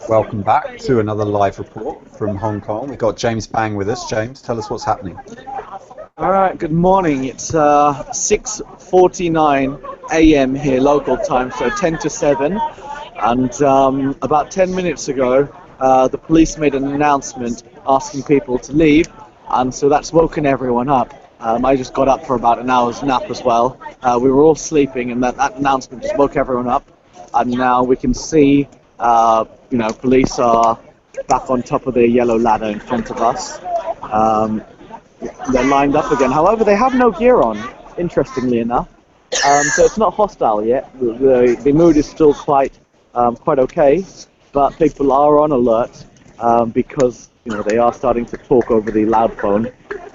Welcome back to another live report from Hong Kong. We've got James Bang with us. James, tell us what's happening. All right, good morning. It's 6:49 a.m. here, local time, so 10 to 7. And about 10 minutes ago, the police made an announcement asking people to leave, and so that's woken everyone up. I just got up for about an hour's nap as well. We were all sleeping, and that announcement just woke everyone up. And now we can see, police are back on top of the yellow ladder in front of us. They're lined up again. However, they have no gear on, interestingly enough. So it's not hostile yet. The mood is still quite okay, but people are on alert because they are starting to talk over the loud phone,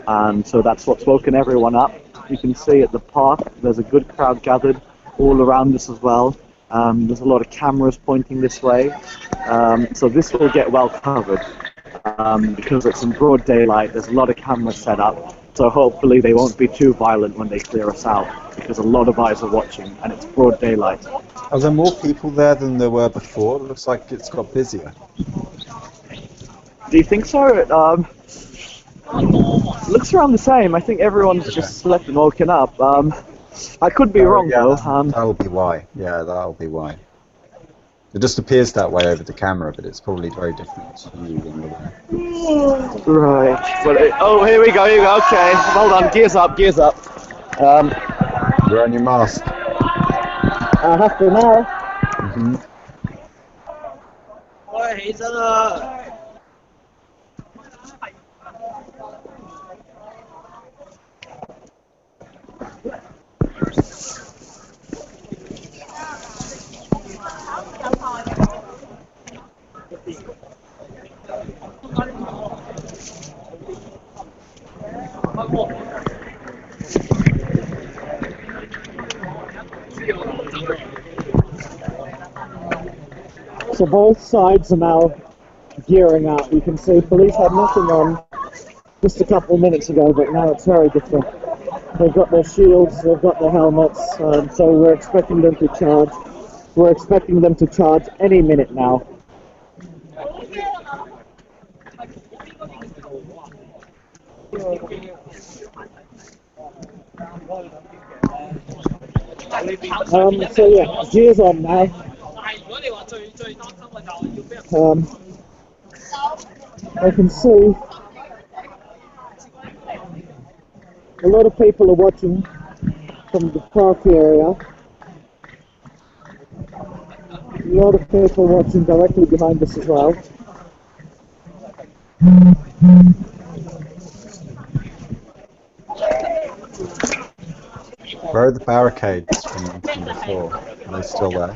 and so that's what's woken everyone up. You can see at the park there's a good crowd gathered all around us as well. There's a lot of cameras pointing this way, so this will get well covered. Because it's in broad daylight, there's a lot of cameras set up, so hopefully they won't be too violent when they clear us out, because a lot of eyes are watching, and it's broad daylight. Are there more people there than there were before? It looks like it's got busier. Do you think so? Looks around the same. I think everyone's just slept and woken up. I could be wrong, though. That'll be why. Yeah, that'll be why. It just appears that way over the camera, but it's probably very different to you when you're there. Right. Well, here we go. Okay, hold on. Gears up. Wear on your mask. I have to now. Mm-hmm. So both sides are now gearing up. You can see police had nothing on just a couple of minutes ago, but now it's very different. They've got their shields, they've got their helmets, so we're expecting them to charge. We're expecting them to charge any minute now. So yeah, gears on now. I can see a lot of people are watching from the park area. A lot of people watching directly behind us as well. Where are the barricades from before? Are they still there?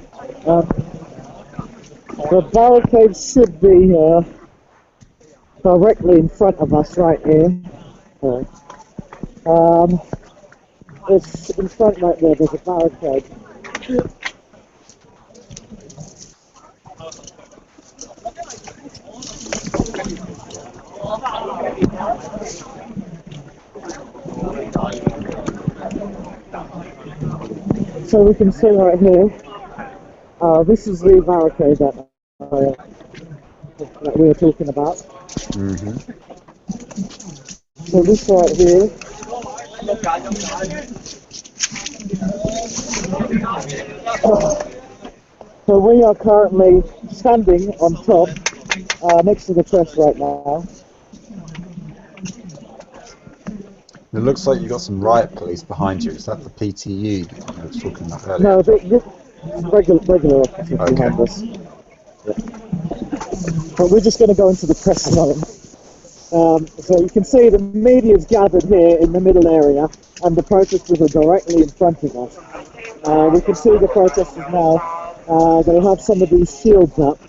The barricades should be directly in front of us right here. It's in front right there, there's a barricade. So we can see right here, this is the barricade that we were talking about. Mm-hmm. So this right here, so we are currently standing on top, next to the press right now. It looks like you've got some riot police behind you. Is that the PTU I was talking about earlier? No, regular officers behind us. Yeah. But we're just going to go into the press zone. So you can see the media's gathered here in the middle area, and the protesters are directly in front of us. We can see the protesters now. They have some of these shields up.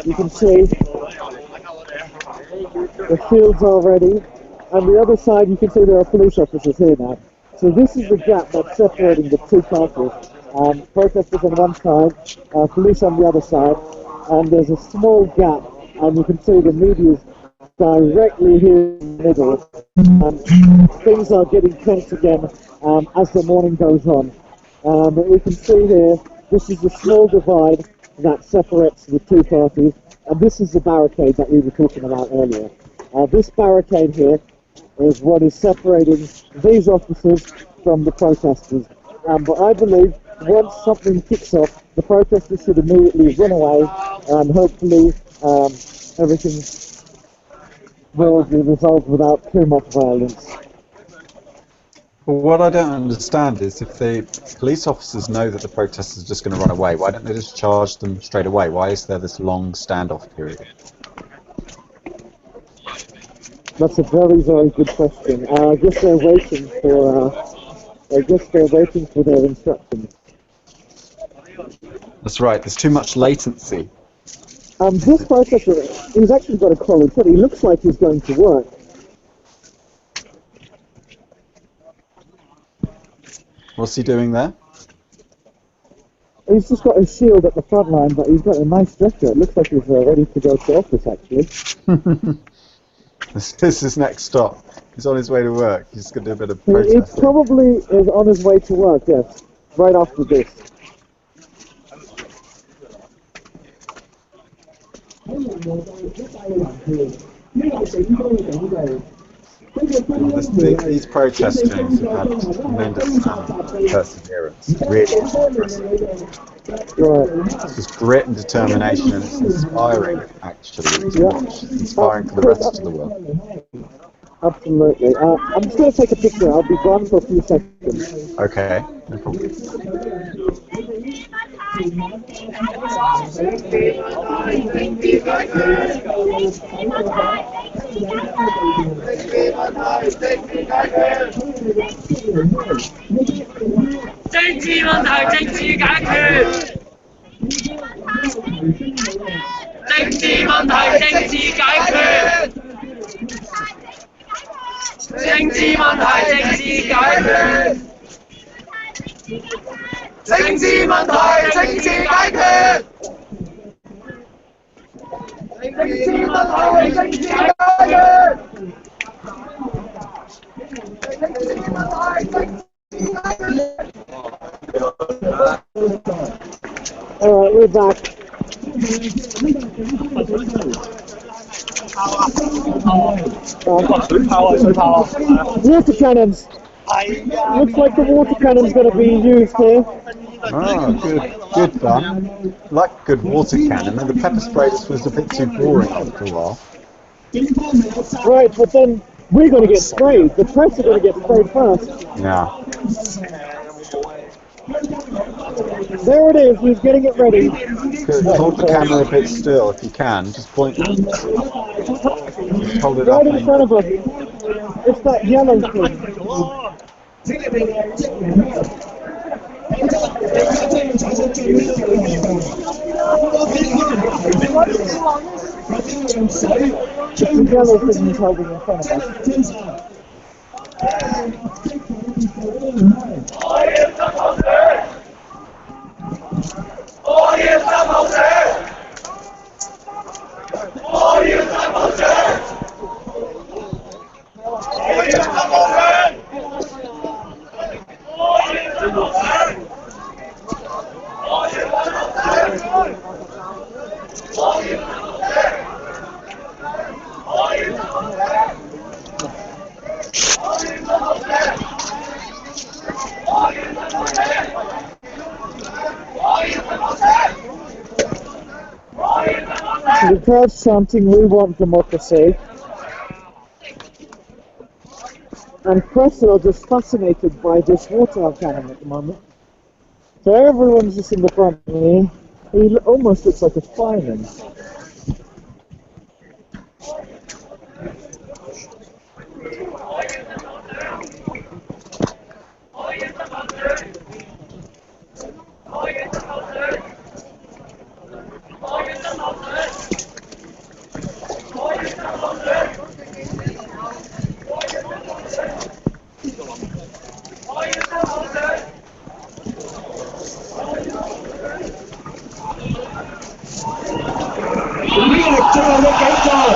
You can see the shields already, and the other side you can see there are police officers here now. So this is the gap that's separating the two parties. Protesters on one side, police on the other side, and there's a small gap, and you can see the media's directly here in the middle. Things are getting tense again as the morning goes on. But we can see here, this is a small divide that separates the two parties, and this is the barricade that we were talking about earlier. This barricade here is what is separating these officers from the protesters. But I believe once something kicks off, the protesters should immediately run away, and hopefully everything will be resolved without too much violence. Well, what I don't understand is if the police officers know that the protesters are just going to run away, why don't they just charge them straight away? Why is there this long standoff period? That's a very, very good question. I guess they're waiting for. Their instructions. That's right. There's too much latency. This protester, he's actually got a collar too. He looks like he's going to work. What's he doing there? He's just got his shield at the front line, but he's got a nice stretcher. It looks like he's ready to go to office, actually. This is his next stop. He's on his way to work. He's going to do a bit of protesting. He probably is on his way to work, yes. Right after this. These protesters have had tremendous perseverance. Really impressive. Right. It's just grit and determination, and it's inspiring, actually, to watch. It's inspiring for the rest of the world. Absolutely. I'm just going to take a picture. I'll be gone for a few seconds. Okay, no problem. Alright, we're back. Water cannons. Looks like the water cannon's going to be used here. Oh, good fun. Like good water cannon, and the pepper spray just was a bit too boring after a while. Right, but then we're going to get sprayed. The press are going to get sprayed first. Yeah. There it is, he's getting it ready. Hold the camera a bit still if you can. Just point it. Just hold it up. Right in front of us. It's that yellow thing. It's the yellow thing he's holding in front of us. The crowd's chanting, "We want democracy." And press are just fascinated by this water cannon at the moment. So everyone's just in the front here. He almost looks like a fireman.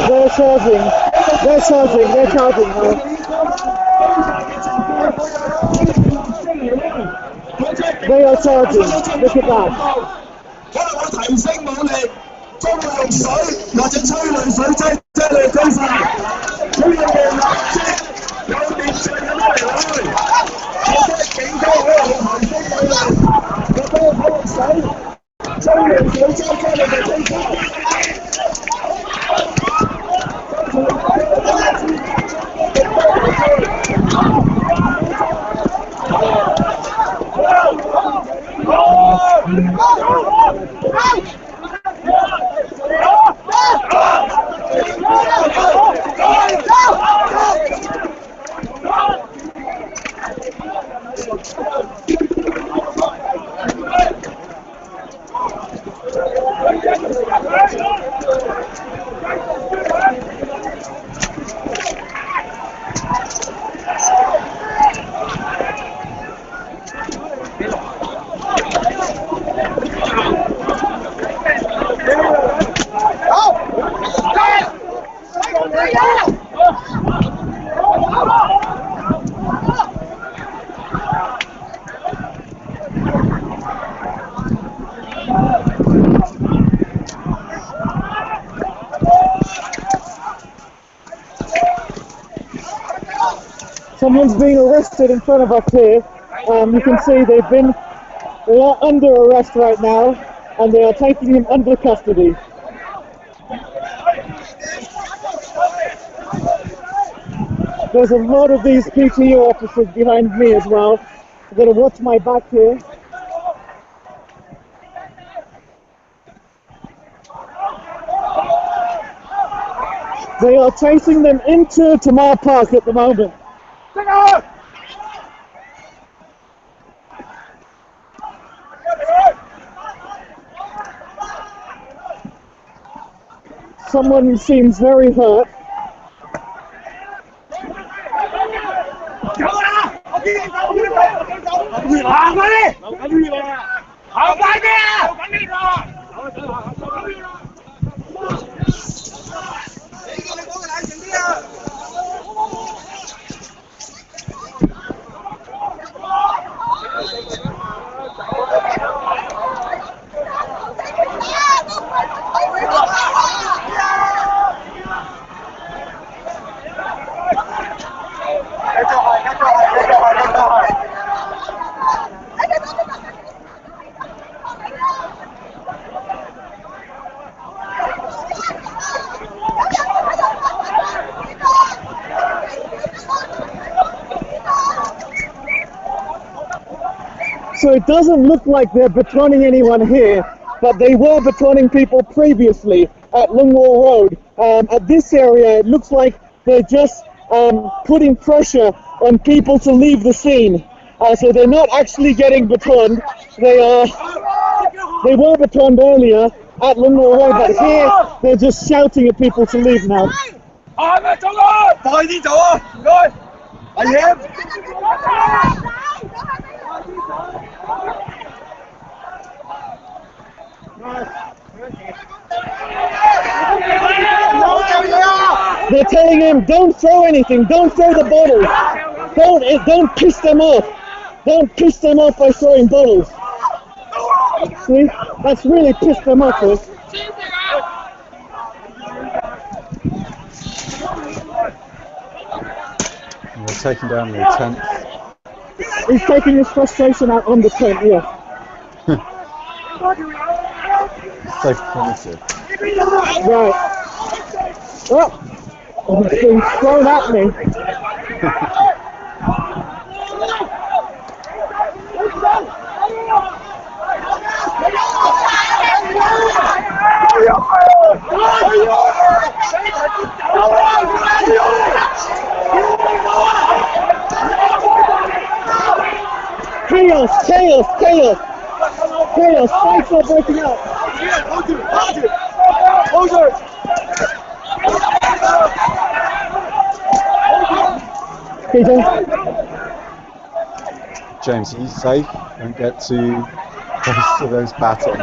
They're charging. They are charging. Look at that. 提升武力，將會用水或者催淚水劑將你推散，佢哋立即有秩序咁樣離開。我覺得警方可能會提升武力，或者用水、催淚水劑將你哋推散。Someone's being arrested in front of us here. You can see they are under arrest right now, and they are taking him under custody. There's a lot of these PTU officers behind me as well. I'm going to watch my back here. They are chasing them into Tamar Park at the moment. Someone seems very hurt. So it doesn't look like they're batoning anyone here, but they were batoning people previously at Lungwall Road. At this area, it looks like they're just putting pressure on people to leave the scene. So they're not actually getting batoned. They were batoned earlier at Lungwall Road, but here they're just shouting at people to leave now. They're telling him, don't throw anything, don't throw the bottles, don't piss them off, don't piss them off by throwing bottles. See, that's really pissed them off. They're taking down the tent. He's taking his frustration out on the tent, yeah. So primitive. Right. Oh, it's being thrown at me. Chaos, chaos, chaos. Chaos, fights are breaking out. Okay, James, are you safe? Don't get too close to those batons.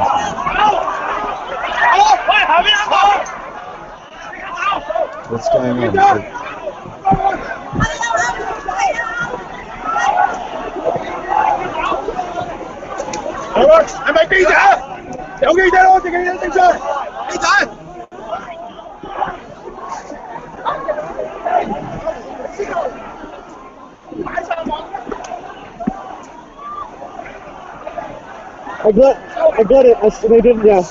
What's going on? 有記者咯，記者正在，記者。I got it. They didn't. Yeah.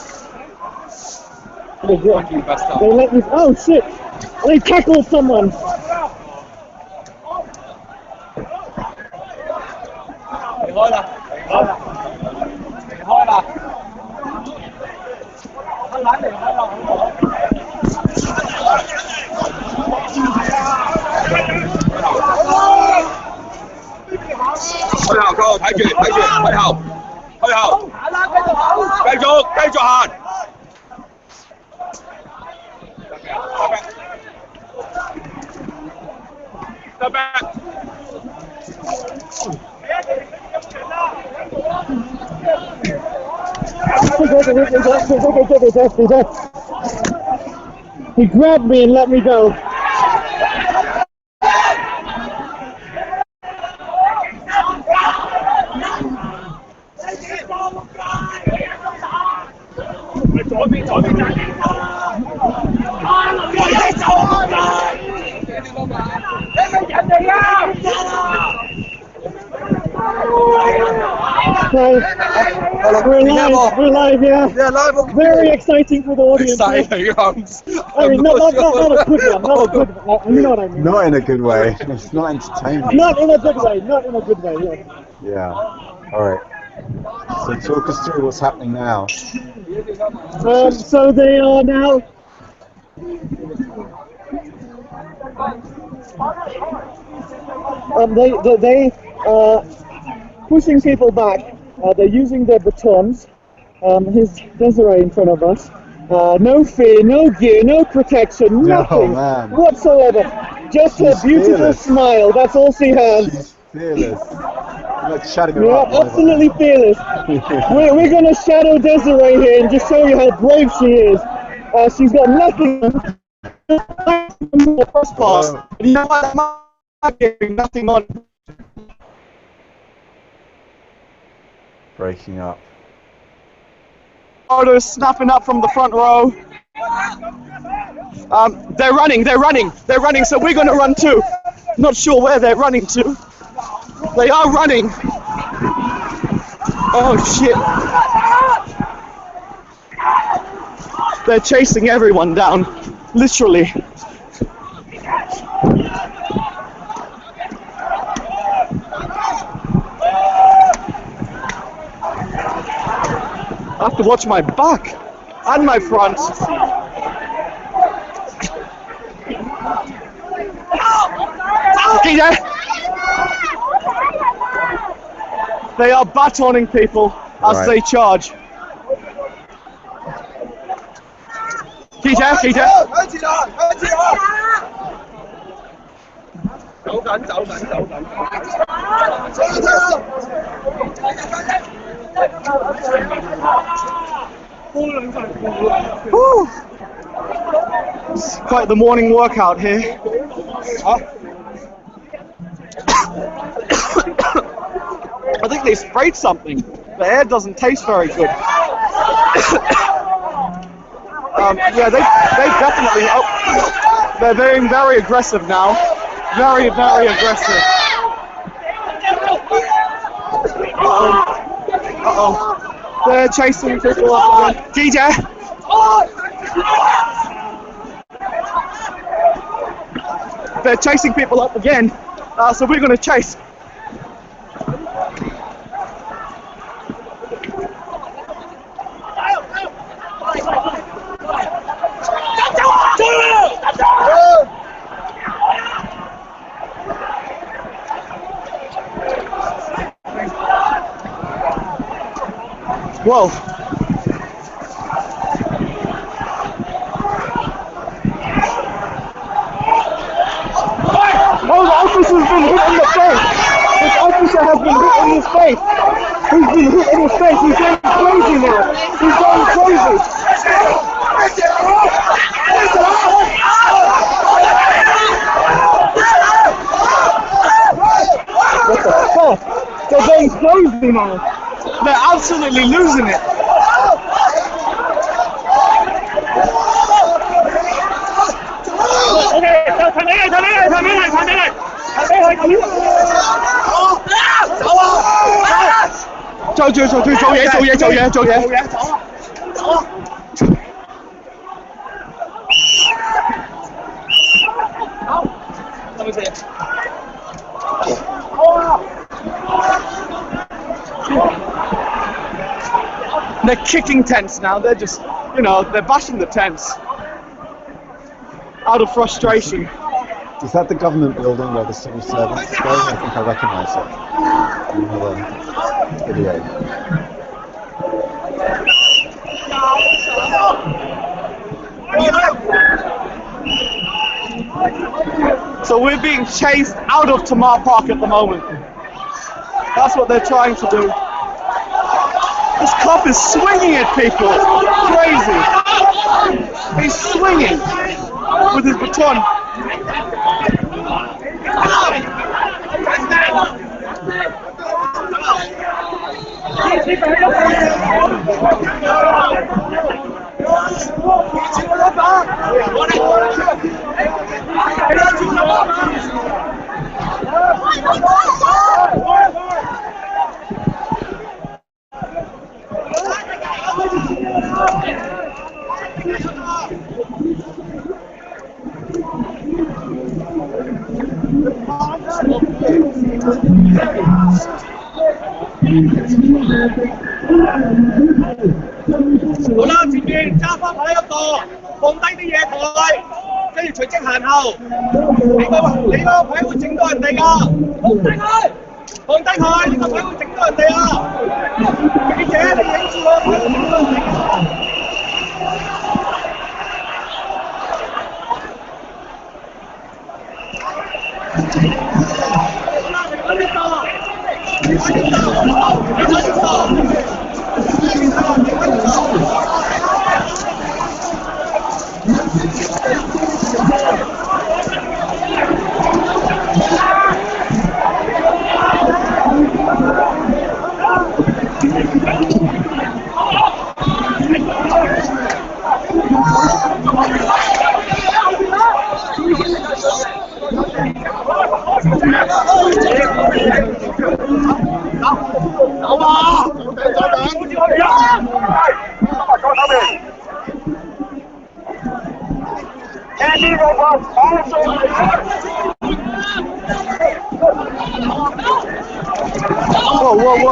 They let me. Oh shit! They tackled someone. He grabbed me and let me go. We're live, yeah. Yeah, live. Okay. Very exciting for the audience. Exciting, I mean, not a good one, not a good one. You know what I mean? Not in a good way. It's not entertaining. Not in a good way, yeah. Yeah. Alright. So talk us through what's happening now. So they are now... they pushing people back. They're using their batons. Here's Desiree in front of us. No fear, no gear, no protection, nothing whatsoever. Just her beautiful fearless. Smile. That's all she has. She's fearless. Like shutting her Yeah, up. absolutely fearless. We're going to shadow Desiree here and just show you how brave she is. She's got nothing on the first pass. You know what? I'm getting nothing on. Breaking up. Photos snapping up from the front row. They're running, so we're going to run too. Not sure where they're running to. They are running. Oh shit. They're chasing everyone down, literally. I have to watch my back and my front. Okay, there. They are batoning people as they charge. Keep there. Woo. It's quite the morning workout here. I think they sprayed something. The air doesn't taste very good. Yeah, they definitely. Oh, they're being very aggressive now. Very aggressive. Uh-oh. They're chasing people up again. DJ! They're chasing people up again, so we're going to chase. Whoa. Oh, the officer's been hit in the face. This officer has been hit in his face. He's been hit in his face. He's going crazy now. He's going crazy. What the fuck? They're going crazy now. They're absolutely losing it. They're kicking tents now. They're just, they're bashing the tents out of frustration. Is that the government building where the civil servants go? I think I recognise it in another video. So we're being chased out of Tamar Park at the moment. That's what they're trying to do. This cop is swinging at people. Crazy. He's swinging with his baton.好啦，前面揸翻牌嗰個，放低啲嘢台，跟住隨即行後。你個牌會整到人哋㗎，放低佢，呢個牌會整到人哋啊！記者，你影住我，整到人哋㗎。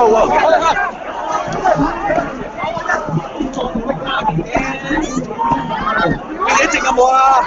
Whoa.你一直有冇啊？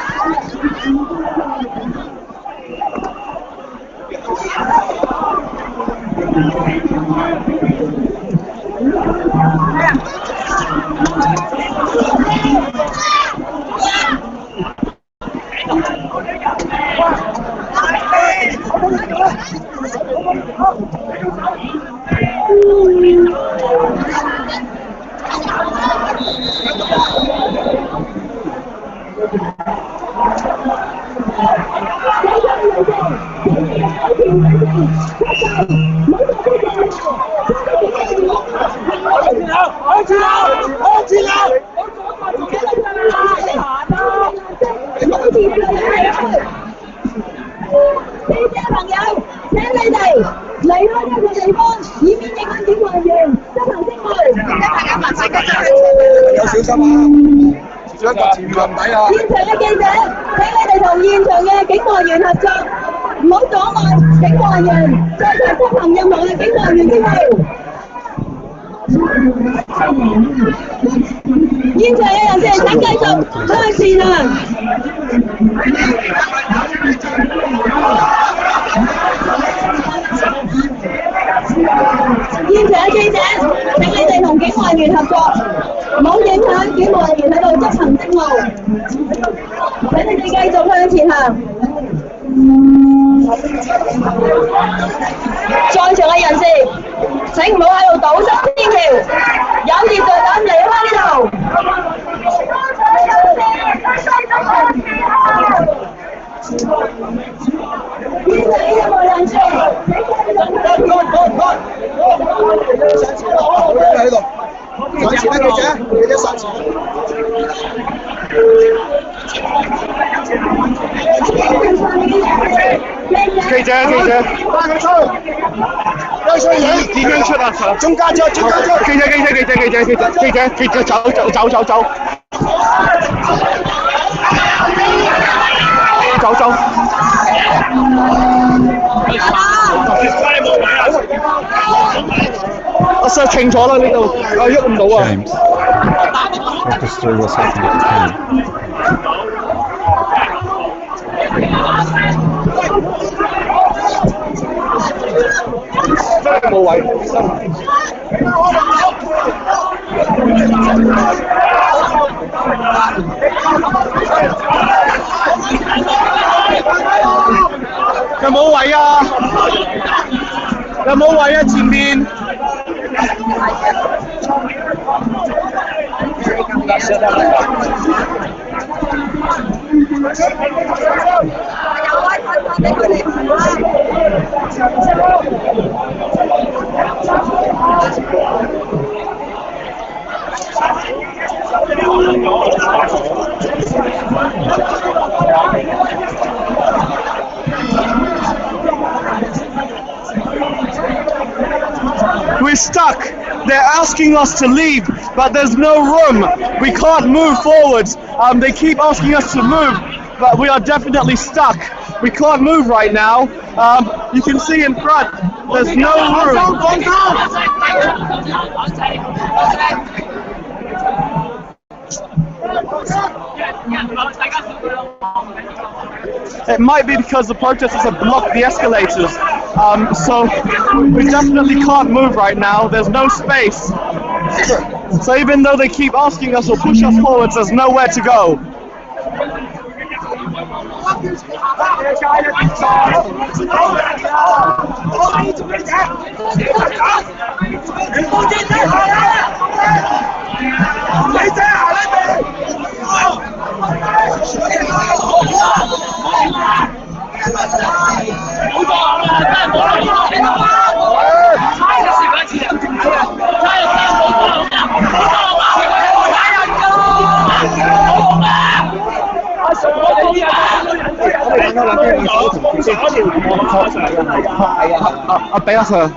現場嘅記者，請你哋同現場嘅警務人員合作，唔好阻礙警務人員在場執行任何嘅警務人員職務。現場嘅人士請繼續向前行。現場嘅記者，請你哋同警務人員合作，唔好影響警務人員喺度執行職務。請你哋繼續向前行。在場嘅人士，請唔好喺度堵塞天橋，有秩序咁離開呢度。現場嘅任何人士，請繼續向前行。上前啦，記者上前。記者，翻佢出，有出影，點樣出啊？中間出，記者，走，我 search 清楚啦呢度，我喐唔到啊。James, walk us through what's happened at the camp. 真係冇位。有冇位啊？有冇位啊？前面。We're stuck. They're asking us to leave, but there's no room. We can't move forwards. They keep asking us to move, but we are definitely stuck. We can't move right now. You can see in front, there's no room. It might be because the protesters have blocked the escalators. So we definitely can't move right now. There's no space. So even though they keep asking us or push us forwards, there's nowhere to go.俾阿 Sir，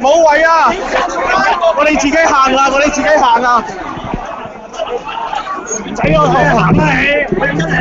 冇位啊！我哋自己行啊！我哋自己行啊！唔使我行啊你！去乜你？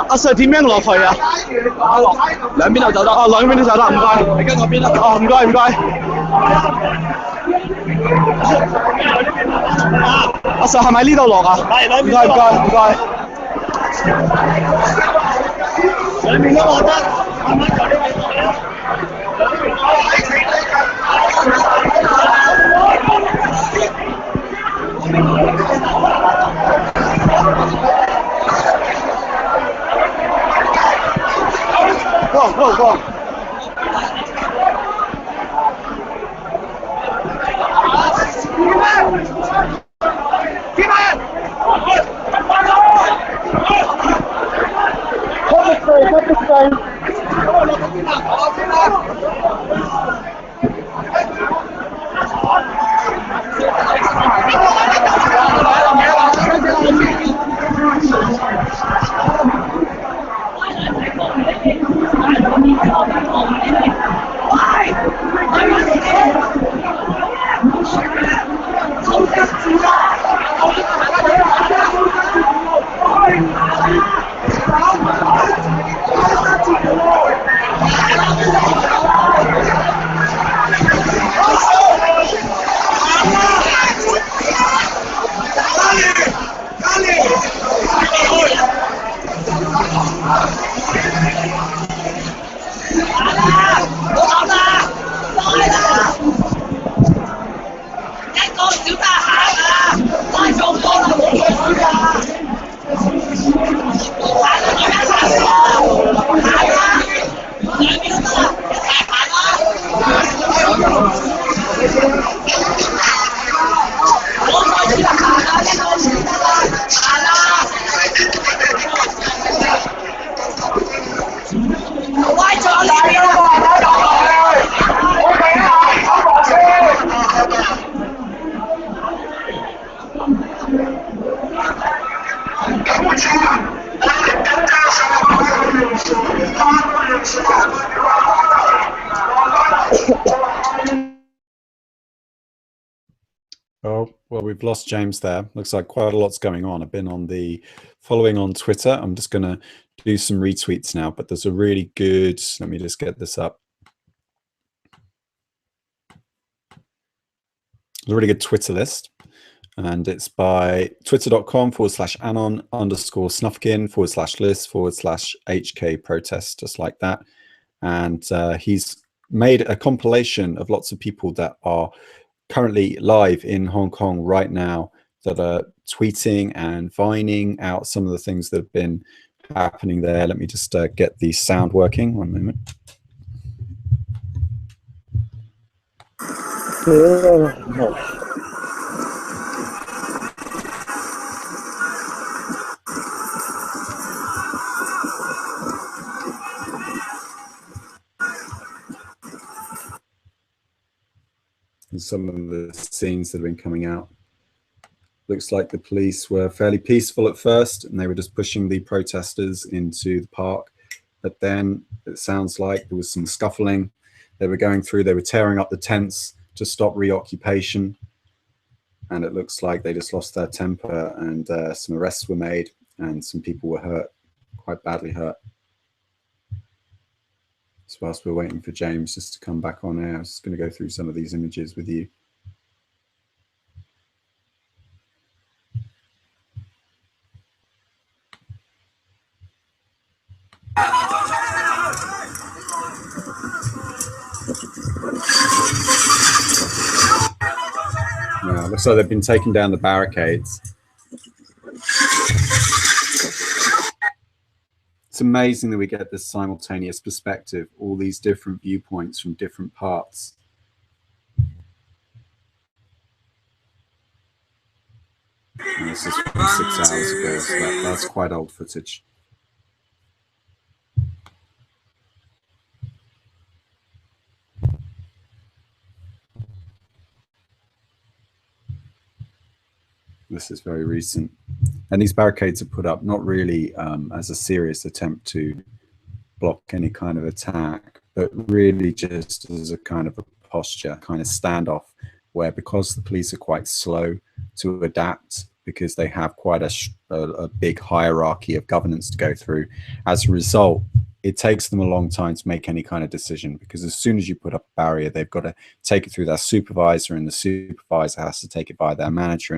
阿 Sir 點樣落去啊？兩邊都走得。哦，兩邊都走得，唔該。你跟我邊啦。哦，唔該唔該。阿 Sir 係咪呢度落啊？係，兩邊都落。唔該唔該。兩邊都落得，慢慢就呢邊落啦。Go, go, go. Cut the frame. Oh, well, we've lost James there. Looks like quite a lot's going on. I've been on the following on Twitter. I'm just going to do some retweets now, but there's a really good, let me just get this up. There's a really good Twitter list, and it's by twitter.com/anon_snufkin/list/HK protest, just like that. And he's made a compilation of lots of people that are currently live in Hong Kong right now that are tweeting and vining out some of the things that have been happening there. Let me just get the sound working. One moment. And some of the scenes that have been coming out. Looks like the police were fairly peaceful at first, and they were just pushing the protesters into the park. But then it sounds like there was some scuffling. They were going through, they were tearing up the tents to stop reoccupation. And it looks like they just lost their temper, and some arrests were made, and some people were hurt, quite badly hurt. So whilst we're waiting for James just to come back on air, I'm just going to go through some of these images with you. Now, looks like they've been taking down the barricades. It's amazing that we get this simultaneous perspective, all these different viewpoints from different parts. And this is from 6 hours ago, so that's quite old footage. This is very recent. And these barricades are put up not really as a serious attempt to block any kind of attack, but really just as a kind of a posture, kind of standoff, where because the police are quite slow to adapt, because they have quite a big hierarchy of governance to go through, as a result, it takes them a long time to make any kind of decision, because as soon as you put up a barrier, they've got to take it through their supervisor, and the supervisor has to take it by their manager,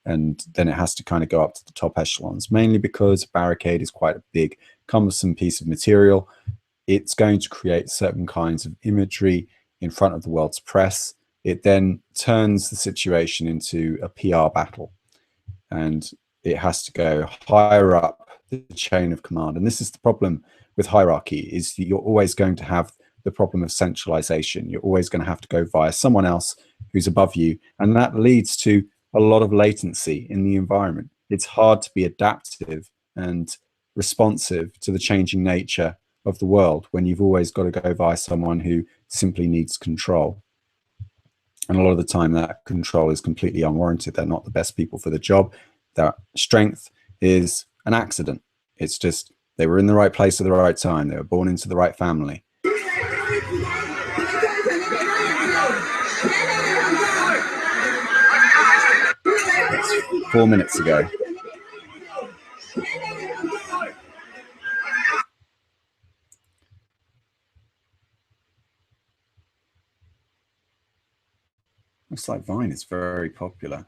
and then it has to kind of go up to the top echelons, mainly because a barricade is quite a big, cumbersome piece of material. It's going to create certain kinds of imagery in front of the world's press. It then turns the situation into a PR battle, and it has to go higher up the chain of command. And this is the problem with hierarchy, is that you're always going to have the problem of centralization. You're always going to have to go via someone else who's above you, and that leads to a lot of latency in the environment. It's hard to be adaptive and responsive to the changing nature of the world when you've always got to go via someone who simply needs control. And a lot of the time that control is completely unwarranted. They're not the best people for the job. Their strength is an accident. It's just they were in the right place at the right time. They were born into the right family. 4 minutes ago. Looks like Vine is very popular.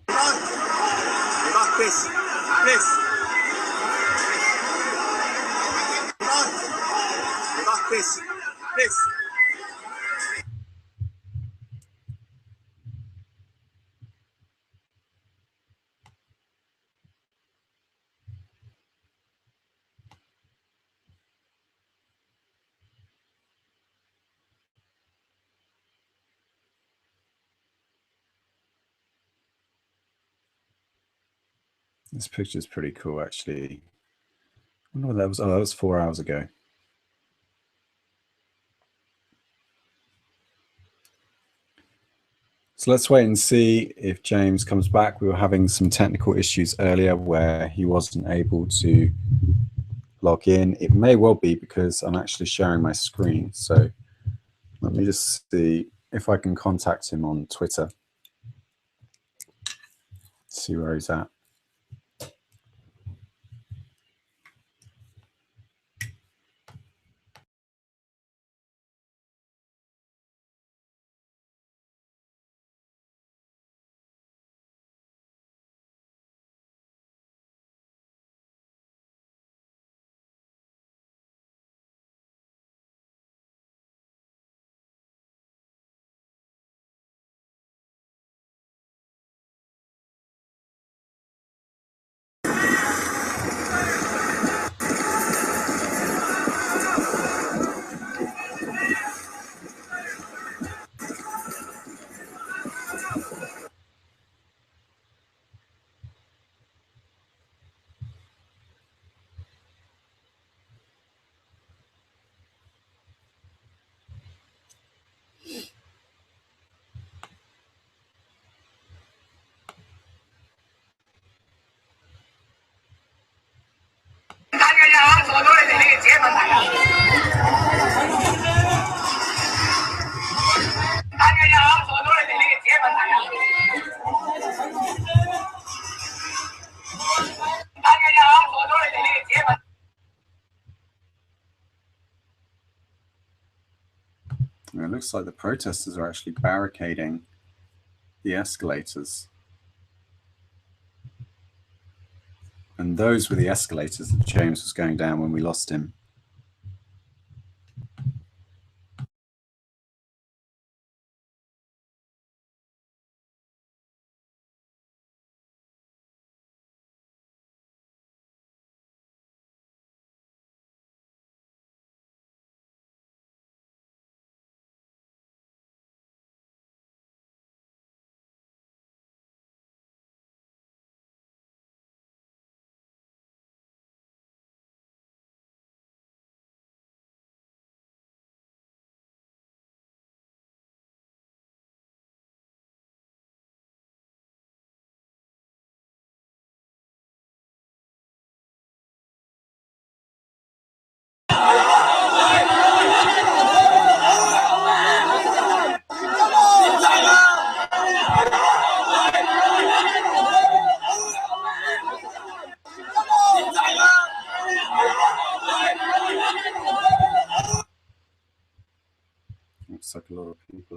This picture is pretty cool, actually. I wonder what that was. Oh, that was 4 hours ago. So let's wait and see if James comes back. We were having some technical issues earlier where he wasn't able to log in. It may well be because I'm actually sharing my screen. So let me just see if I can contact him on Twitter. See where he's at. It looks like the protesters are actually barricading the escalators. And those were the escalators that James was going down when we lost him.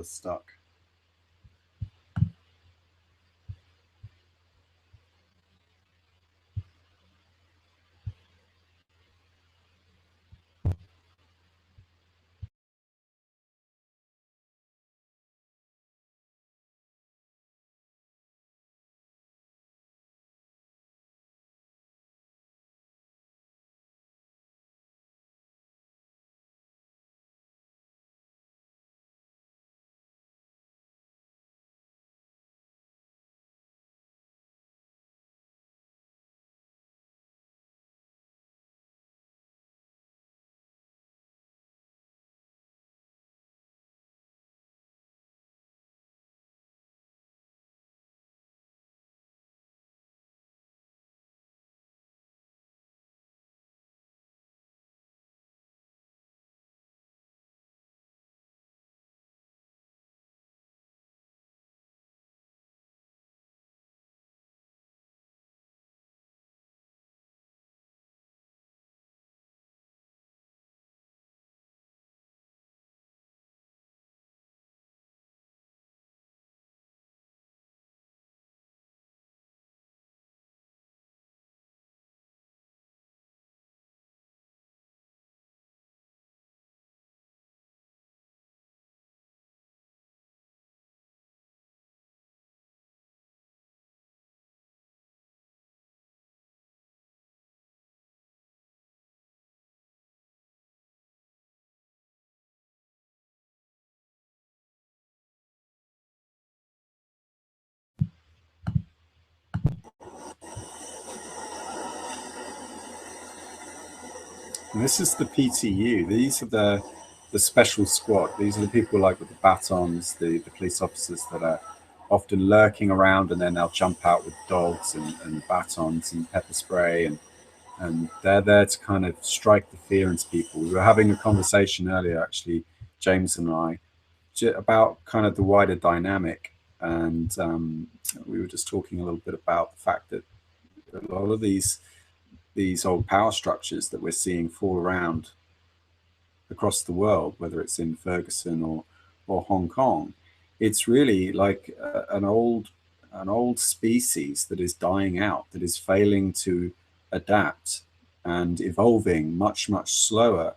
us stuck. And this is the PTU. These are the special squad. These are the people like with the batons, the police officers that are often lurking around, and then they'll jump out with dogs and batons and pepper spray, and they're there to kind of strike the fear into people. We were having a conversation earlier, actually, James and I, about kind of the wider dynamic, and we were just talking a little bit about the fact that a lot of these old power structures that we're seeing fall around across the world, whether it's in Ferguson or Hong Kong, it's really like an old species that is dying out, that is failing to adapt and evolving much slower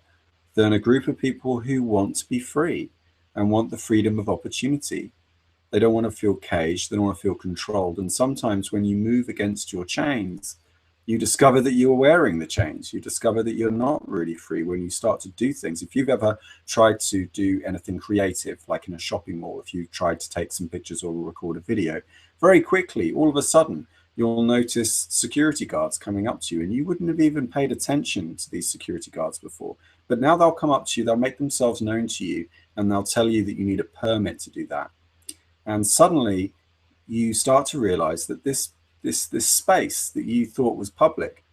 than a group of people who want to be free and want the freedom of opportunity. They don't want to feel caged, they don't want to feel controlled. And sometimes when you move against your chains, you discover that you're wearing the chains. You discover that you're not really free when you start to do things. If you've ever tried to do anything creative, like in a shopping mall, if you tried to take some pictures or record a video, very quickly, all of a sudden, you'll notice security guards coming up to you, and you wouldn't have even paid attention to these security guards before. But now they'll come up to you, they'll make themselves known to you, and they'll tell you that you need a permit to do that. And suddenly you start to realize that this space that you thought was public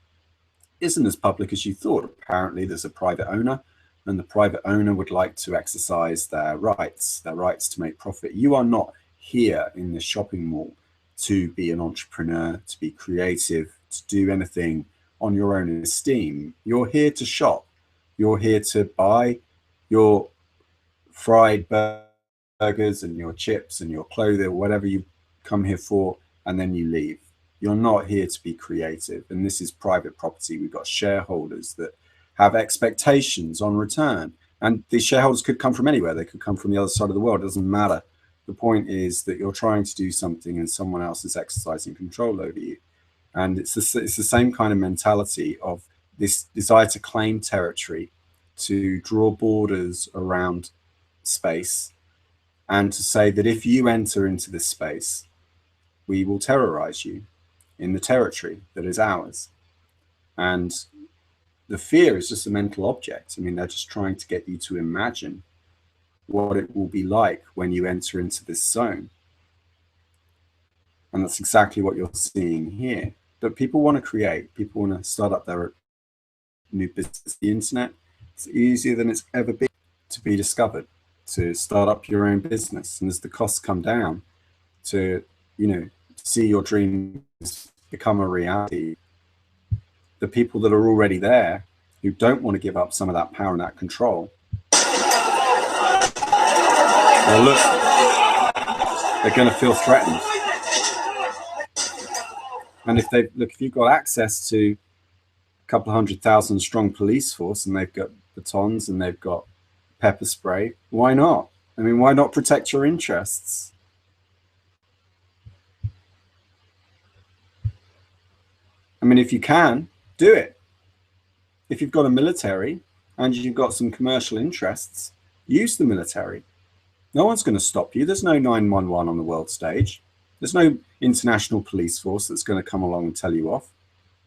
isn't as public as you thought. Apparently there's a private owner, and the private owner would like to exercise their rights to make profit. You are not here in this shopping mall to be an entrepreneur, to be creative, to do anything on your own esteem. You're here to shop. You're here to buy your fried burgers and your chips and your clothing, whatever you come here for, and then you leave. You're not here to be creative. And this is private property. We've got shareholders that have expectations on return. And these shareholders could come from anywhere. They could come from the other side of the world. It doesn't matter. The point is that you're trying to do something and someone else is exercising control over you. And it's the same kind of mentality of this desire to claim territory, to draw borders around space, and to say that if you enter into this space, we will terrorize you in the territory that is ours. And the fear is just a mental object. I mean, they're just trying to get you to imagine what it will be like when you enter into this zone. And that's exactly what you're seeing here. But people want to create, people want to start up their new business. The internet is easier than it's ever been to be discovered, to start up your own business. And as the costs come down, to, you know, see your dreams become a reality, the people that are already there, who don't want to give up some of that power and that control, well, look, they're going to feel threatened. And if you've got access to a couple of 100,000 strong police force and they've got batons and they've got pepper spray, why not? I mean, why not protect your interests? I mean, if you can, do it. If you've got a military and you've got some commercial interests, use the military. No one's going to stop you. There's no 911 on the world stage. There's no international police force that's going to come along and tell you off.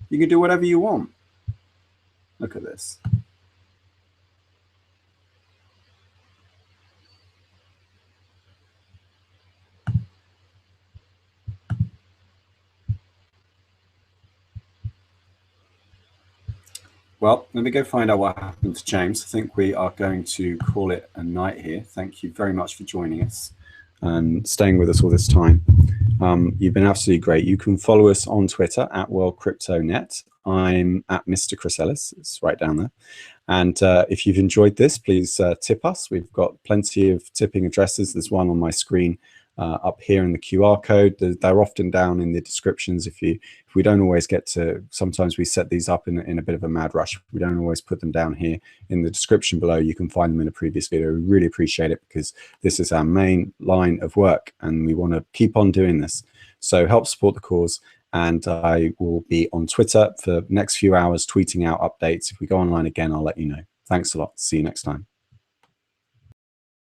You can do whatever you want. Look at this. Well, let me go find out what happened to James. I think we are going to call it a night here. Thank you very much for joining us and staying with us all this time. You've been absolutely great. You can follow us on Twitter at WorldCryptoNet. I'm at Mr. Chris Ellis. It's right down there. And if you've enjoyed this, please tip us. We've got plenty of tipping addresses. There's one on my screen up here in the QR code. They're often down in the descriptions. If we don't always get to, sometimes we set these up in a bit of a mad rush. We don't always put them down here in the description below. You can find them in a previous video. We really appreciate it because this is our main line of work and we want to keep on doing this. So help support the cause. And I will be on Twitter for the next few hours tweeting out updates. If we go online again, I'll let you know. Thanks a lot. See you next time.